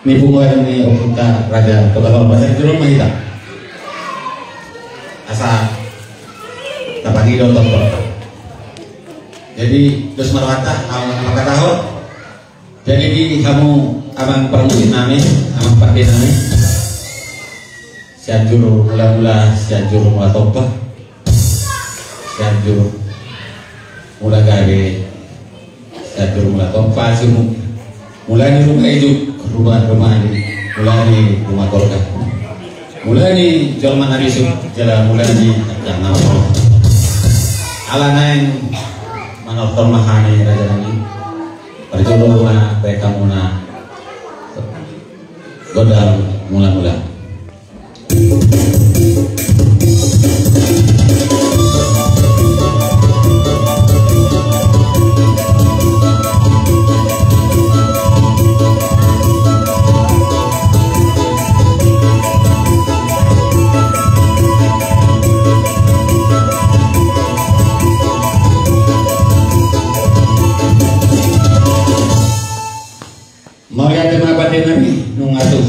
ni bungoy ni Opunta Raja Tokalor bahasa Jurong mahita asa tapagi dotok jadi dos marwata maka tahun jadi di kamu abang permutin nami abang pakai nami sianjur mula-mula sianjur mula topa sianjur mula gage sianjur mula topa simu mulai di rumah itu rumah ini mulai di rumah keluarga mulai di jalan Arisu jalan mulai di jangan ala naing manor mahani raja ini perjodoh na mereka muna godal mula-mula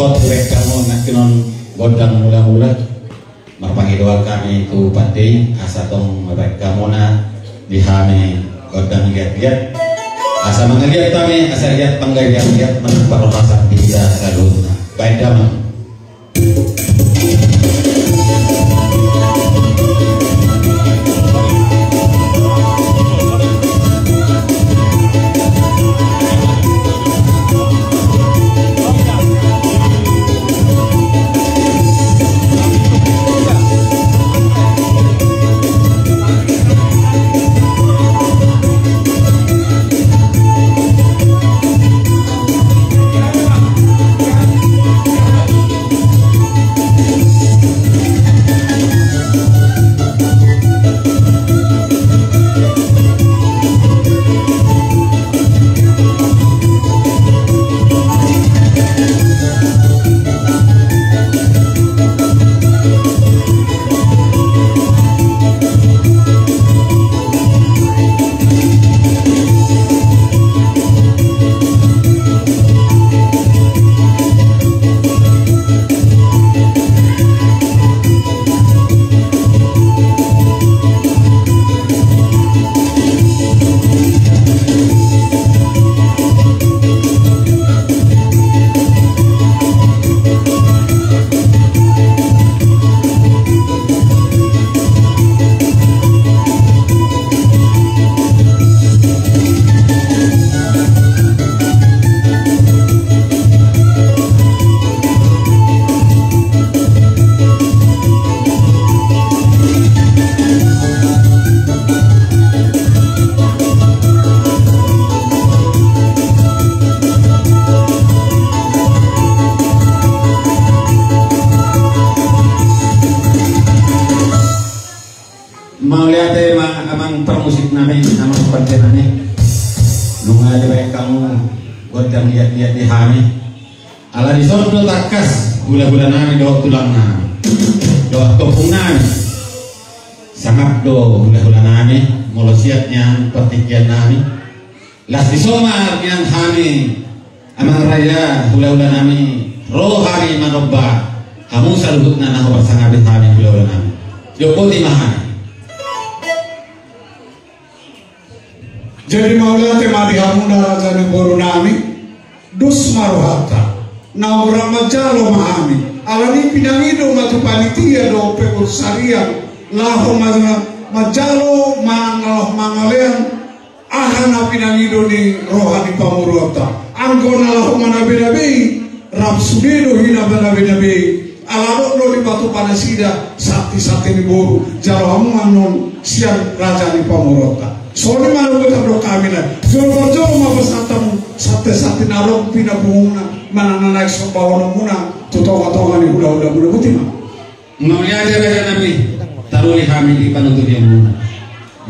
kot mereka mau nakinon godang mula-mula marpangi doa kami itu pati asa tong mereka mona dihame godang lihat-lihat asa mangaliat kami asa lihat panggaliat-liat menempar rasa tidak salutna baik damang mau lihat amang permusik nami amang pantenane nunga baik kamu godang lihat-lihat di hami ala di sono takas gula-gula nami doa tulang nami doa topung nami sangat do gula-gula nami molosiatnya pertikian nami las di somar yang hami amang raya gula-gula nami rohani manobba kamu salutna nah bersangabit hami gula-gula nami joko di mahani. Jadi maulah tema dihamuna raja negoro nami dus maruhata naura majalo mahami alani pinangido matu panitia do pekul sarian laho majalo mangaloh mangalean ahana pinangido ni rohani pamurota anggona laho manabe-nabe rapsudido hina manabe-nabe alado lo di batu panasida sakti-sakti ni boru jalo hamungan non siang raja ni pamurota soalnya malu kita berdoa kami lah. Jor-jor mau bersatamu sate-sate narok pindah bunguna mana naik sobawa nomuna tutonga-tonga ni udah putih mah. Mau lihat raja nabi taruh di kami di panutur yang muna.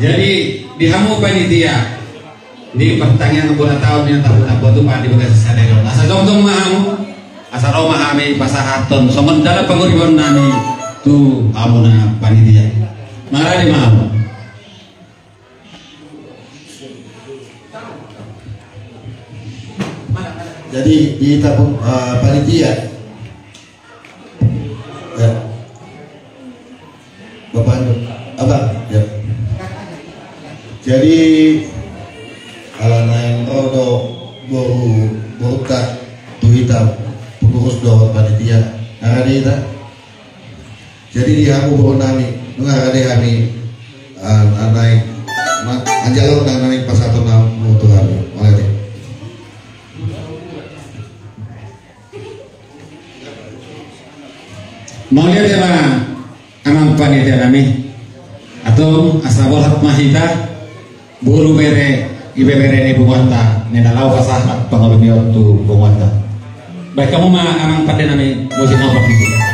Jadi di hamu panitia di pertanyaan bola tahun yang tahu tu pak di bekas sadero. Asa jom mahamu asa roma kami pasahaton. Sementara penguriban nami tu amuna panitia. Marah di mahamu. Jadi di panitia ya. Bapak Abang ya. Jadi alana yang rodo baru tak hitam pengurus doa panitia arade ita. Jadi di hamu baru nami ngarade kami naik anjalo naik pas satu namu Tuhan oleh mau lihat ya Pak amang panitia kami atau asabol hatmah kita buru bere ibe bere ni bungwanta nena lau pasahat pangabiniot tu bungwanta baik kamu mah amang panitia kami musik nampak itu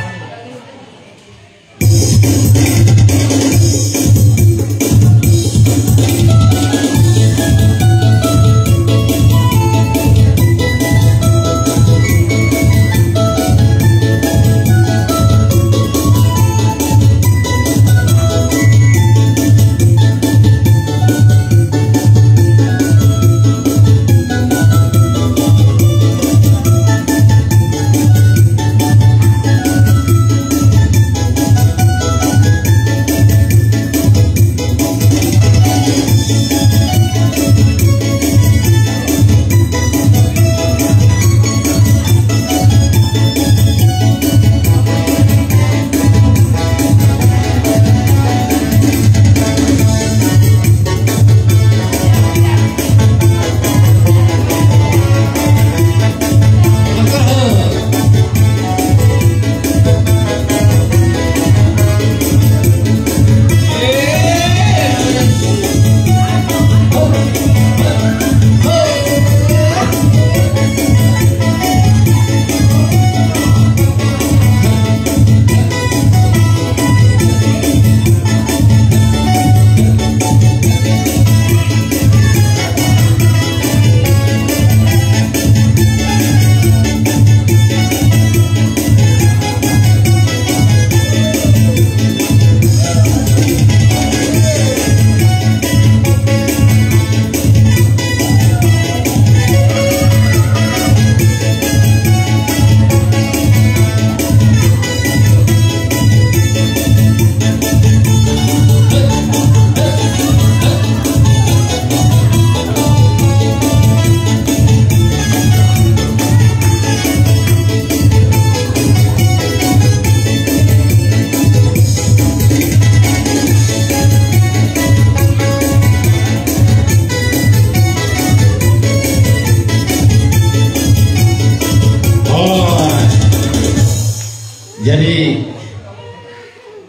jadi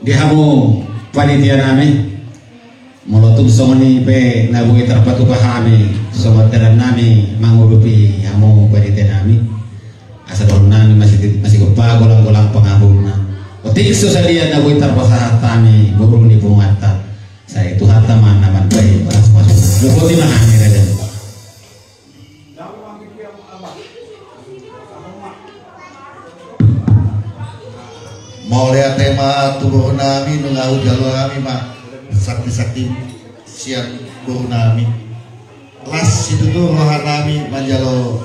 di hamu panitia nami molotum somoni pe nabui terpatu pahami sobat teran nami mangurupi hamu panitia nami asadon nami masih kepa golang-golang pengabungna otik susalia nabui terpasah tami burung di pungata saya itu hatta mana man baik bahas masuk lupoti mana ini mau lihat tema tubuh nami nungau jalur nami mah sakti-sakti siang tubuh nami las itu tuh rohan nami manjalo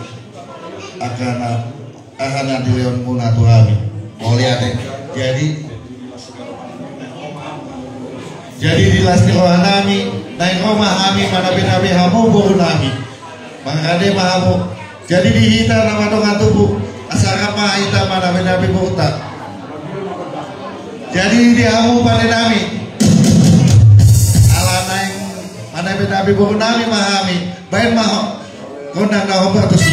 akan dileon muna tuh nami mau lihat jadi di las di rohan nami naik rumah nami mana nabi hamu buruh nami mangkade mahamu jadi dihita nama dongan tubuh asal apa hita mana nabi buruh jadi diamu pada nami alana yang mana nabi buku nami mahami baik mah kondang kau bertusi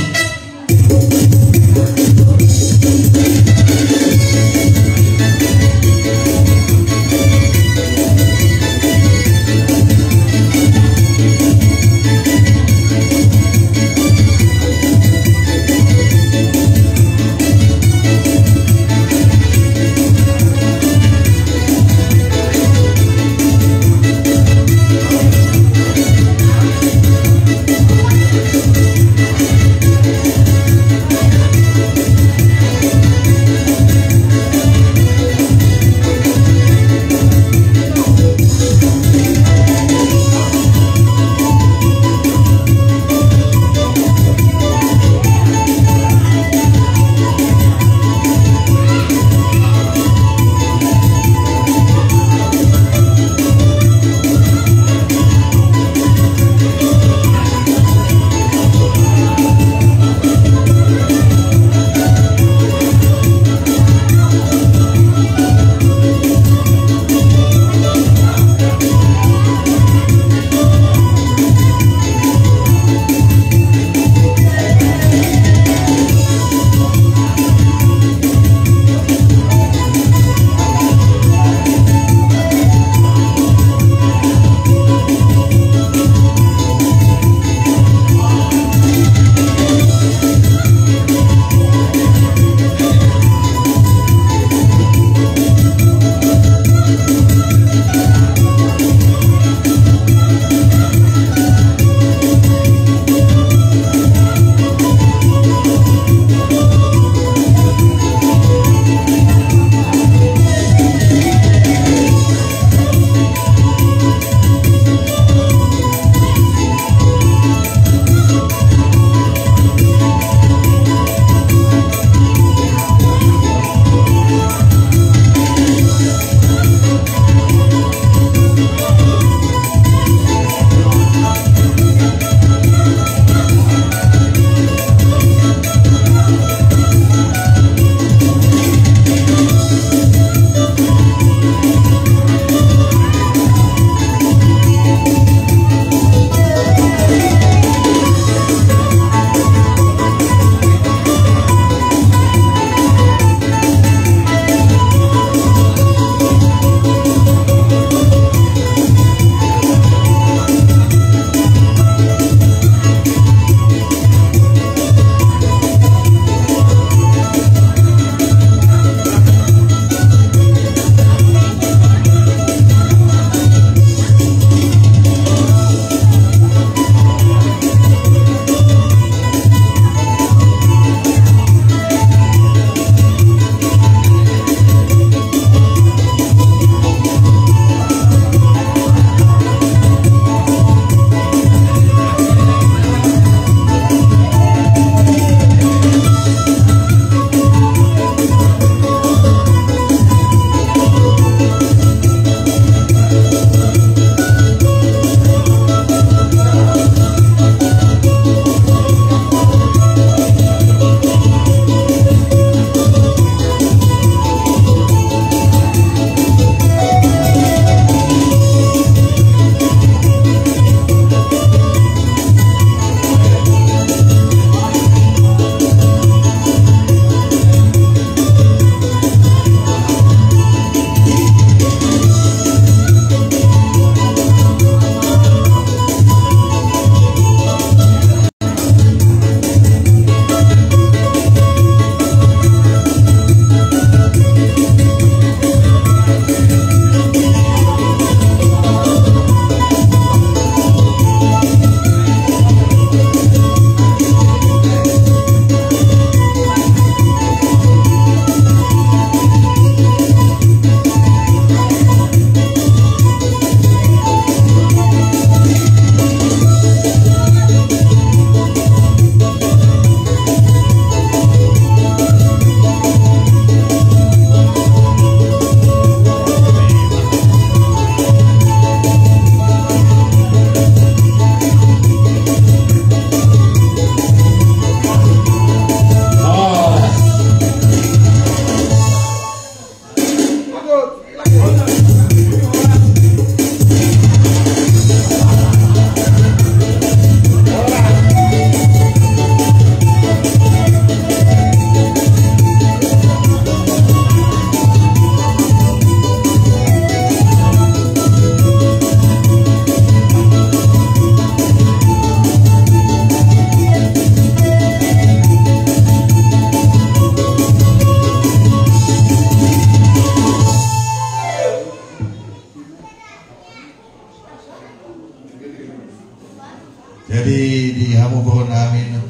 buhon namin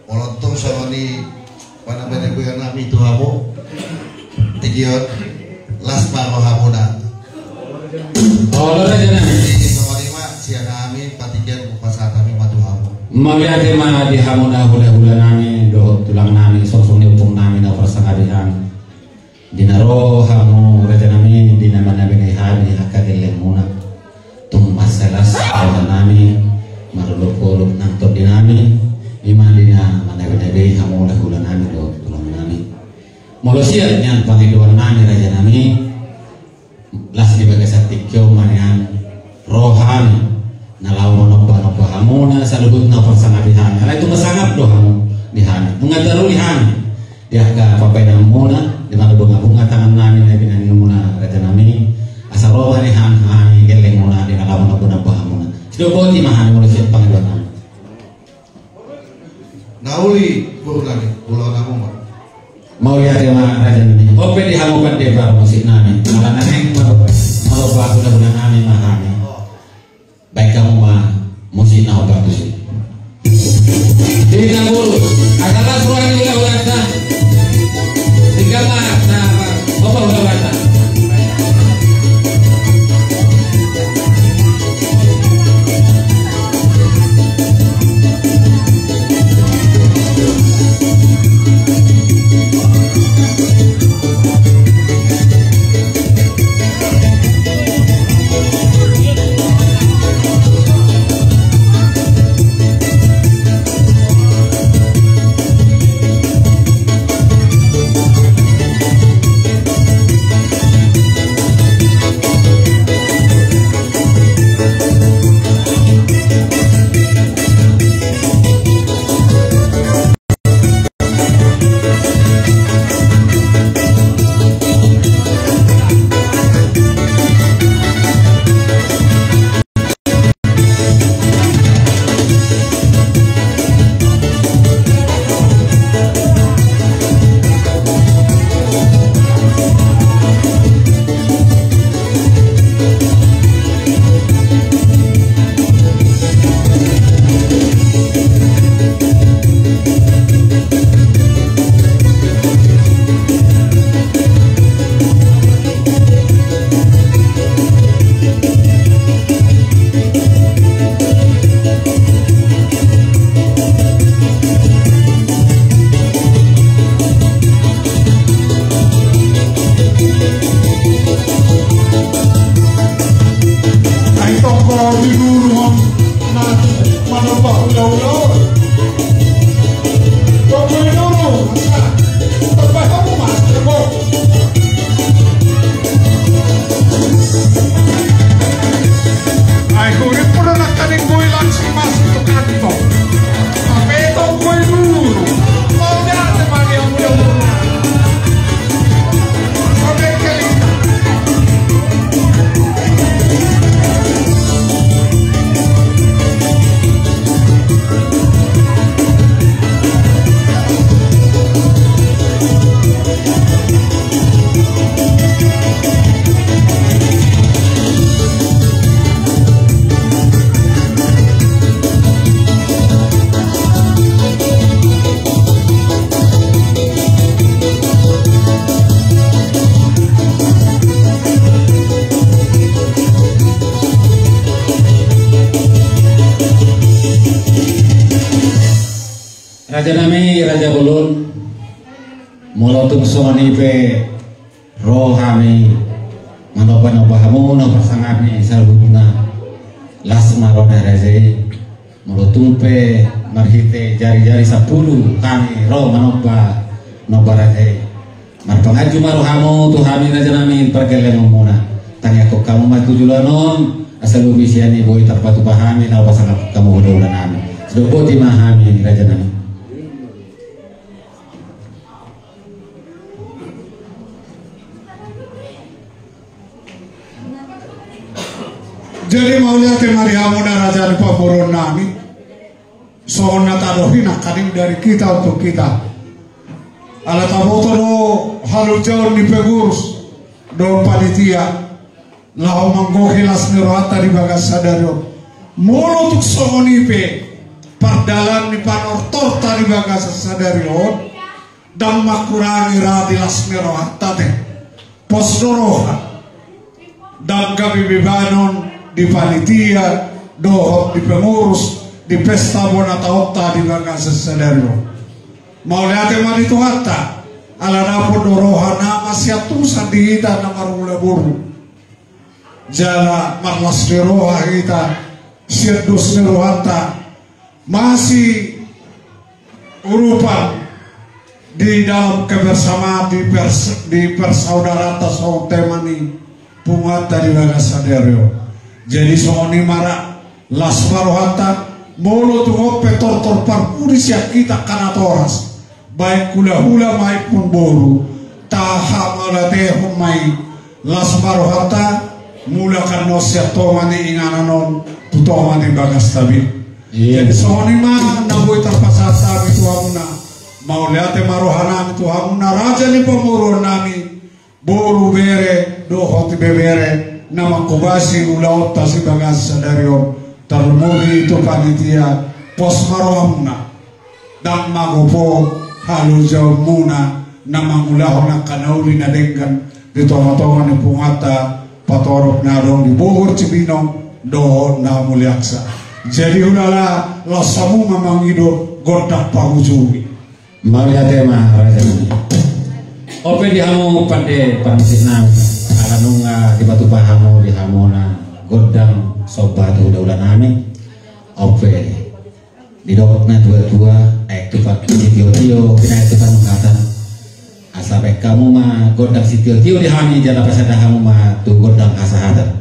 Olontong sama ni panamanya gue nami itu hamu tigiot las maro hamu na Oh Raja Nami sama lima siang kami patigian pasar kami matu hamu melihat tema di hamu na hula-hula nami doh tulang nami sosok niupung nami na persangadihan dinaro hamu Raja Nami dinama nabi hari hakadileng muna tung masalas ada nami maruluk-uluk nangtot dinami iman dina manabe-nabe hamu hula nami do tulang nami molo siat nyan pangiduan nami Raja Nami las di bagasat tikyo manian rohani nalau nopo hamu na salubut na persangadihan ala itu masangap do hamu dihani mengadaru dihani dia ka papeda muna di mana bunga-bunga tangan nami na binani muna Raja Nami asal rohani han geleng muna di nalau nopo hamu na sido boti mahani molo siat pangiduan nami nauli bulan pulau namu mah mau lihat tema Raja Nami ope dihamukan debar musik nami ala neng mau baku bulan nami mahami baik kamu mah musik na bagus di nabulu adalah suara ulah tiga mah apa ulah Raja Nami Raja Ulun molotung soni pe rohami manoba hamu no pasangani salbuna las marona raja molotung pe marhite jari-jari 10 kami roh manoba raja marpangaju maru hamu tuhami Raja Nami pergeleng muna tanya kok kamu matu julanon asal bisiani boy terpatu pahami na pasang kamu udah nami sudah boti mahami Raja Nami. Jadi maunya temari hamuna Raja Lupa Burun Nami sohonna tadohina kadim dari kita untuk kita ala taboto do halu jauh di pegurus do panitia lau manggohilas nirohata di bagas sadario mulu untuk sohonipe pardalan ni panortor tadi bagas sadarion dan makurangi radilas merohata teh posdoroha dan kami bibanon di panitia dohop di pengurus di pesta bonataota di bagas sadarion mau lihat emang itu hatta ala dapur doroha nama siatusan di hita nama rula buru jala marlas deroha kita siatus derohata masih urupan di dalam kebersamaan di persaudaraan sautemani pungat dari bagasaderio jadi soni marak lasmarohata molo tuh petor parpuris ya kita kanatoras baik hula maupun boru taha malate humai lasmarohata mulakan nosia tomani ingananon tutomani bagas tabi jadi soni mah naboy terpasata itu hamuna mau lihat marohana itu hamuna raja ni pemurun nami boru bere dohoti bebere nama kubasi ulaut tasi bagas sadarion termudi itu panitia pos marohamuna dan magopo halu jauh muna nama mulahona kanauli nadengkan di toma-toma ni pungata patorok narong di Bogor Cibinong doho na muliaksa jadi udahlah lasamu memang hidup godak pahujui mari tema raja ope di hamu pande pansit nang alanunga di batu pahamu di hamona godang sobat udah nami ope di dokna dua tupak tio kena tupak mengatakan asal kamu mah godang si tio di hami jala pasada hamu mah tu godang kasahada